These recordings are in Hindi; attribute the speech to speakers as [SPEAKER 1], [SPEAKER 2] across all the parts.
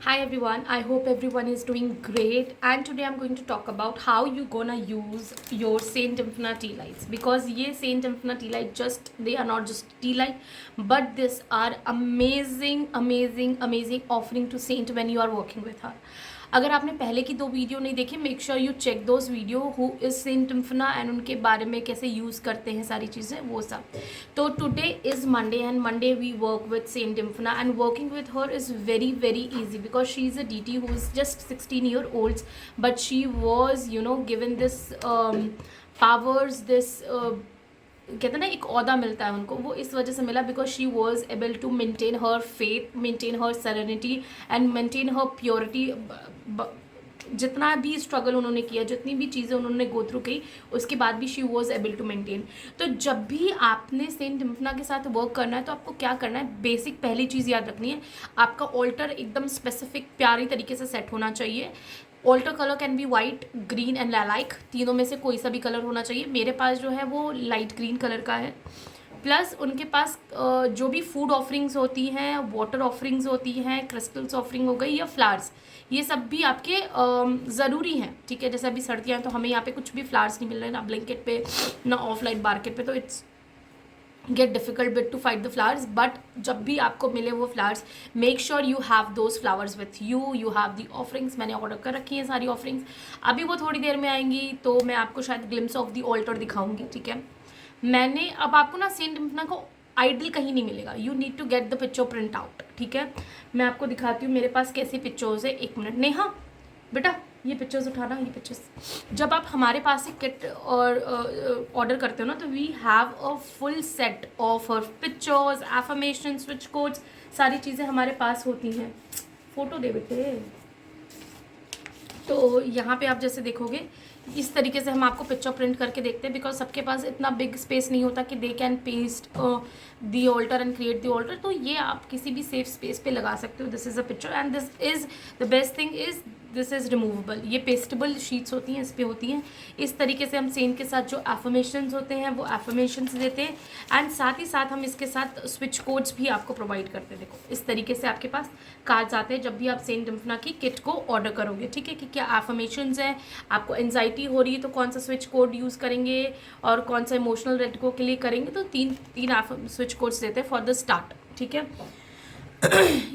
[SPEAKER 1] Hi everyone, I hope everyone is doing great, and today I'm going to talk about how you gonna use your Saint Infinite tea lights, because ये Saint Infinite tea light just they are not just tea light, but these are amazing offering to Saint when you are working with her. अगर आपने पहले की 2 वीडियो नहीं देखी, make sure you check those video who is Saint Dymphna and उनके बारे में कैसे यूज़ करते हैं सारी चीज़ें वो सब. तो today is Monday and Monday we work with Saint Dymphna and working with her is very easy because she is a DT who is just 16 year olds, but she was given this powers, this कहते हैं ना एक ओहदा मिलता है उनको, वो इस वजह से मिला because she was able to maintain her faith, maintain her serenity and maintain her purity. जितना भी स्ट्रगल उन्होंने किया, जितनी भी चीज़ें उन्होंने गो थ्रू की, उसके बाद भी she was able to maintain. तो जब भी आपने सेंट टिम्फना के साथ वर्क करना है तो आपको क्या करना है, बेसिक पहली चीज़ याद रखनी है, आपका ऑल्टर एकदम स्पेसिफिक प्यारी तरीके से सेट होना चाहिए. Altar colour can be white, green and like, तीनों में से कोई सा भी कलर होना चाहिए. मेरे पास जो है वो लाइट ग्रीन कलर का है. प्लस उनके पास जो भी फूड ऑफरिंग्स होती हैं, वाटर ऑफरिंग्स होती हैं, क्रिस्टल्स ऑफरिंग हो गई या फ्लावर्स, ये सब भी आपके ज़रूरी हैं. ठीक है, जैसे अभी सर्दियाँ हैं तो हमें यहाँ पे कुछ भी फ्लावर्स नहीं मिल रहे हैं, ना ब्लैंकेट पे ना ऑफलाइन मार्केट पे, तो it's get difficult bit to fight the flowers. But जब भी आपको मिले वो flowers, make sure you have those flowers with you, you have the offerings. मैंने ऑर्डर कर रखी है सारी ऑफरिंग्स, अभी वो थोड़ी देर में आएंगी तो मैं आपको शायद ग्लिम्स ऑफ दी ऑल्टर दिखाऊंगी. ठीक है, मैंने अब आपको ना सेंट टिम्फना को आइडल कहीं नहीं मिलेगा, you need to get the picture print out. ठीक है, मैं आपको दिखाती हूँ मेरे पास कैसी पिक्चर्स है. 1 मिनट नेहा, बेटा ये पिक्चर्स उठाना, ये पिक्चर्स. जब आप हमारे पास से किट और ऑर्डर करते हो ना, तो we have a full set of her pictures, affirmation, switch codes, सारी चीज़ें हमारे पास होती हैं. फ़ोटो दे बेटे. तो यहाँ पे आप जैसे देखोगे इस तरीके से हम आपको पिक्चर प्रिंट करके देखते हैं, बिकॉज सबके पास इतना बिग स्पेस नहीं होता कि they can paste the alter and create the alter. तो ये आप किसी भी सेफ स्पेस पे लगा सकते हो. This is a picture and this is the best thing is this is removable. ये पेस्टेबल शीट्स होती हैं, इस पर होती हैं. इस तरीके से हम सेंट के साथ जो एफर्मेशंस होते हैं वो एफर्मेशंस देते हैं, एंड साथ ही साथ हम इसके साथ स्विच कोड्स भी आपको प्रोवाइड करते हैं. देखो इस तरीके से आपके पास कार्ड्स आते हैं जब भी आप सेंट टिम्फना की किट को ऑर्डर करोगे. ठीक है, कि क्या एफर्मेशंस है, आपको एंजाइटी हो रही है तो कौन सा स्विच कोड यूज़ करेंगे, और कौन सा इमोशनल रेडको के लिए करेंगे, तो तीन स्विच कोड्स देते हैं फॉर द स्टार्ट. ठीक है,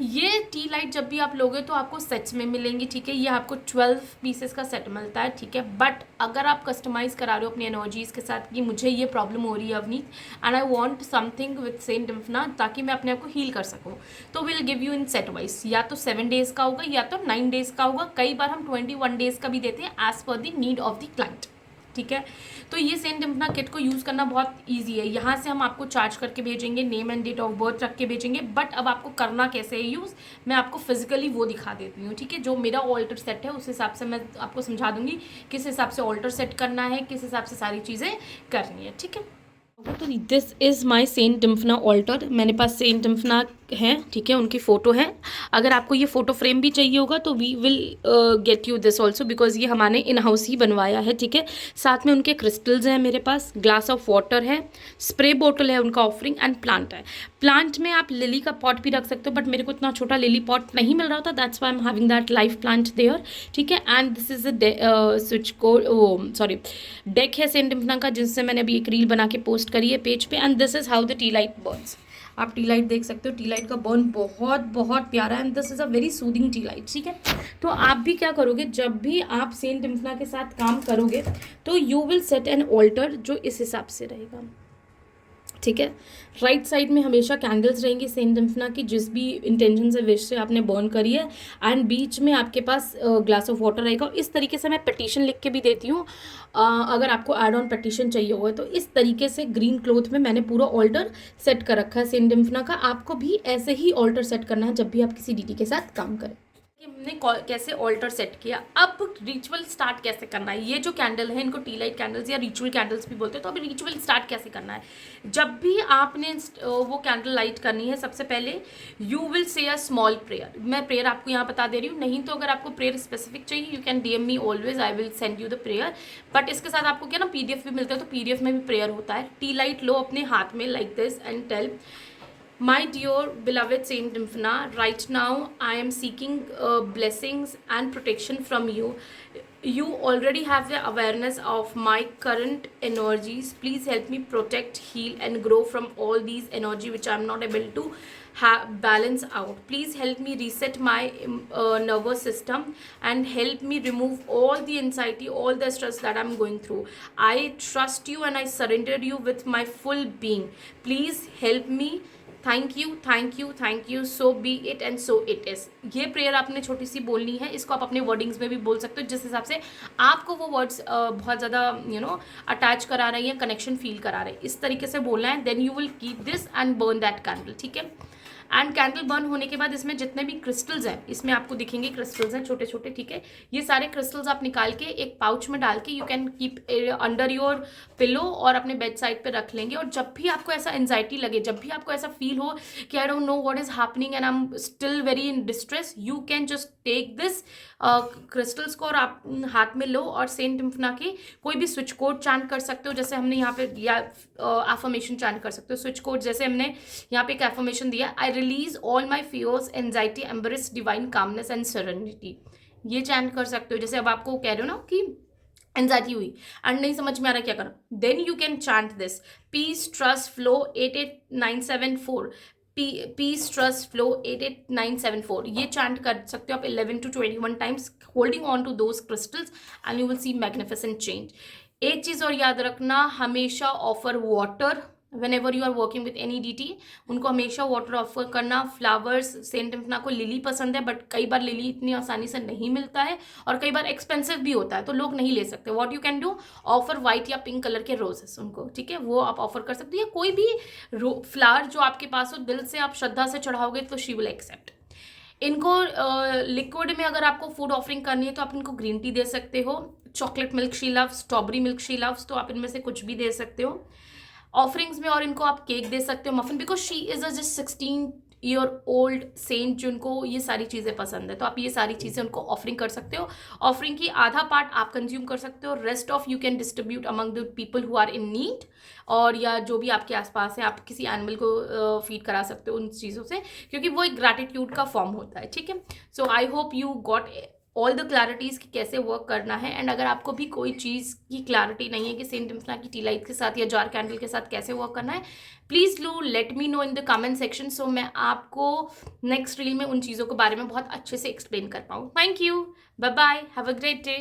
[SPEAKER 1] ये टी लाइट जब भी आप लोगे तो आपको सेट्स में मिलेंगी. ठीक है, ये आपको 12 पीसेस का सेट मिलता है. ठीक है, बट अगर आप कस्टमाइज़ करा रहे हो अपनी एनर्जीज़ के साथ कि मुझे ये प्रॉब्लम हो रही है Avneet and I want something with Saint Dymphna ताकि मैं अपने आप को हील कर सकूँ, तो will give you in set wise. या तो 7 डेज़ का होगा या तो 9 डेज़ का होगा. कई बार हम 21 डेज़ का भी देते हैं as per the need of the client. ठीक है, तो ये सेंट टिम्फना किट को यूज़ करना बहुत इजी है. यहाँ से हम आपको चार्ज करके भेजेंगे, name and date of birth रख के भेजेंगे. बट अब आपको करना कैसे है यूज़, मैं आपको फिजिकली वो दिखा देती हूँ. ठीक है, जो मेरा ऑल्टर सेट है उस हिसाब से मैं आपको समझा दूंगी किस हिसाब से ऑल्टर सेट करना है, किस हिसाब से सारी चीज़ें करनी है. ठीक है, तो this is my Saint Dymphna altar. मेरे पास सेंट टिम्फना है. ठीक है, उनकी फ़ोटो है. अगर आपको ये फ़ोटो फ्रेम भी चाहिए होगा तो we will get you this also, because ये हमारे इन हाउस ही बनवाया है. ठीक है, साथ में उनके क्रिस्टल्स हैं मेरे पास, ग्लास ऑफ वाटर है, स्प्रे बोतल है उनका ऑफरिंग, एंड प्लांट है. प्लांट में आप लिली का पॉट भी रख सकते हो, बट मेरे को इतना छोटा लिली पॉट नहीं मिल रहा था, that's why I am having that life plant there. ठीक है, and this is a switch code sorry deck है सेंट टिम्फना का, जिससे मैंने अभी एक रील बना के पोस्ट करी है पेज पे. And this is how the T light Burns. आप टी लाइट देख सकते हो, टी लाइट का बर्न बहुत प्यारा है, and this is a very soothing T light. ठीक है, तो आप भी क्या करोगे, जब भी आप सेंट टिम्फना के साथ काम करोगे तो you will set an altar जो इस हिसाब से रहेगा. ठीक है, राइट साइड में हमेशा कैंडल्स रहेंगी सेंट टिम्फना की, जिस भी इंटेंशन से विश से आपने बर्न करी है, एंड बीच में आपके पास ग्लास ऑफ वाटर रहेगा. इस तरीके से मैं पटिशन लिख के भी देती हूँ अगर आपको एड ऑन पटिशन चाहिए होगा. तो इस तरीके से ग्रीन क्लोथ में मैंने पूरा ऑल्टर सेट कर रखा है सेंट टिम्फना का. आपको भी ऐसे ही ऑल्टर सेट करना है जब भी आप किसी DT के साथ काम करें. कि हमने कैसे ऑल्टर सेट किया, अब रिचुअल स्टार्ट कैसे करना है. ये जो कैंडल है इनको टी लाइट कैंडल्स या रिचुअल कैंडल्स भी बोलते हैं. तो अभी रिचुअल स्टार्ट कैसे करना है, जब भी आपने वो कैंडल लाइट करनी है, सबसे पहले you will say a small prayer. मैं प्रेयर आपको यहाँ बता दे रही हूँ, नहीं तो अगर आपको प्रेयर स्पेसिफिक चाहिए you can DM me always, I will send you the prayer. But इसके साथ आपको क्या ना PDF भी मिलता है, तो PDF में भी प्रेयर होता है. टी लाइट लो अपने हाथ में like this and tell My dear beloved Saint Nymphna, right now I am seeking blessings and protection from you. You already have the awareness of my current energies. Please help me protect, heal, and grow from all these energy which I am not able to balance out. Please help me reset my nervous system and help me remove all the anxiety, all the stress that I'm going through. I trust you and I surrender you with my full being. Please help me. Thank you, thank you, thank you, so B it and so it is. ये प्रेयर आपने छोटी सी बोलनी है, इसको आप अपने वर्डिंग्स में भी बोल सकते हो जिस हिसाब से आपको वो वर्ड्स बहुत ज़्यादा अटैच करा रही है, कनेक्शन फील करा रहे हैं, इस तरीके से बोलना है। Then you will keep this and burn that candle, ठीक है। एंड कैंडल बर्न होने के बाद इसमें जितने भी क्रिस्टल्स हैं, इसमें आपको दिखेंगे क्रिस्टल्स हैं छोटे छोटे, ठीक है। ये सारे क्रिस्टल्स आप निकाल के एक पाउच में डाल के you can keep under your pillow और अपने बेड साइड पे रख लेंगे। और जब भी आपको ऐसा एंजाइटी लगे, जब भी आपको ऐसा फील हो कि I don't know what is happening and I am still very in distress, you can just take this crystals को और आप हाथ में लो और सेंट निम्फना के कोई भी स्विच कोड चैंट कर सकते हो, जैसे हमने यहाँ पे या एफर्मेशन चैंट कर सकते हो। स्विच कोड जैसे हमने यहाँ पे एक एफर्मेशन दिया, I release all my fears, anxiety, embrace divine calmness and serenity, ये चैंट कर सकते हो। जैसे अब आपको कह रहे हो ना कि एंजाइटी हुई एंड नहीं समझ में आ रहा क्या करो, then you can chant this peace trust flow 88974, peace trust flow 88974, ये चैंट कर सकते हो आप 11 to 21 times, holding on to those crystals and you will see magnificent change. एक चीज़ और याद रखना, हमेशा offer water whenever you are working with any deity, उनको हमेशा वाटर ऑफर करना। फ्लावर्स, सेंट निम्फना को लिली पसंद है बट कई बार लिली इतनी आसानी से नहीं मिलता है और कई बार एक्सपेंसिव भी होता है तो लोग नहीं ले सकते। What you can do, offer white या पिंक कलर के रोजेस उनको, ठीक है, वो आप ऑफर कर सकते हो। या कोई भी फ्लावर जो आपके पास हो, दिल से आप श्रद्धा से चढ़ाओगे तो शी विल एक्सेप्ट। इनको लिक्विड में अगर आपको फूड ऑफरिंग करनी है तो आप इनको ग्रीन टी दे सकते हो, chocolate milk she loves, strawberry milk she loves, तो आप इनमें से कुछ भी दे सकते हो ऑफरिंग्स में। और इनको आप केक दे सकते हो, muffin, because she is a just 16-year old Saint जिनको ये सारी चीज़ें पसंद है, तो आप ये सारी चीज़ें उनको ऑफरिंग कर सकते हो। ऑफरिंग की आधा पार्ट आप कंज्यूम कर सकते हो, rest of you can distribute among the people who are in need, और या जो भी आपके आसपास है आप किसी एनिमल को फीड करा सकते हो उन चीज़ों से, क्योंकि वो एक ग्रैटिट्यूड का फॉर्म होता है, ठीक है। So I hope you got all the clarities कि कैसे वर्क करना है। एंड अगर आपको भी कोई चीज़ की क्लैरिटी नहीं है कि सेंट निम्फना की टी लाइट के साथ या जार कैंडल के साथ कैसे वर्क करना है, please do let me know in the comment section, so मैं आपको नेक्स्ट रील में उन चीज़ों के बारे में बहुत अच्छे से एक्सप्लेन कर पाऊँ। Thank you, bye bye, have a great day.